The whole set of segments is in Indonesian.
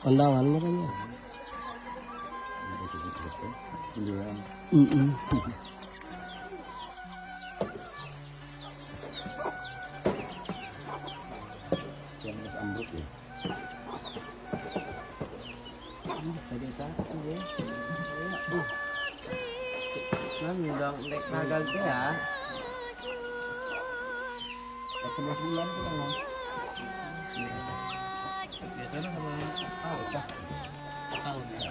Kondangan mo rin yan. Nagal ka ya. Katulad bulan ko lang. Ito na sama tao pa. Tao na.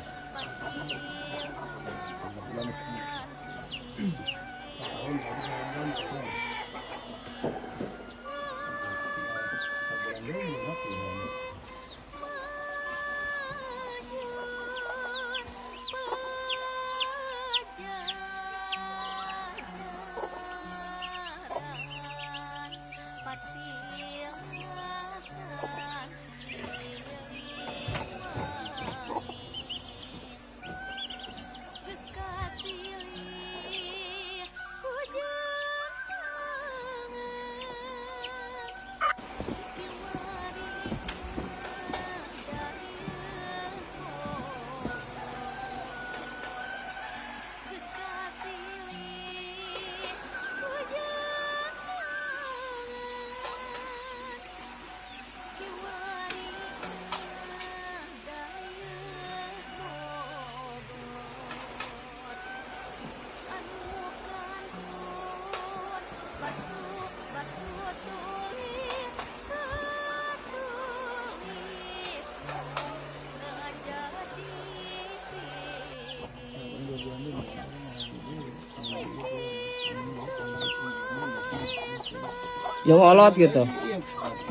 Yang olot gitu.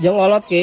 Yang olot ki.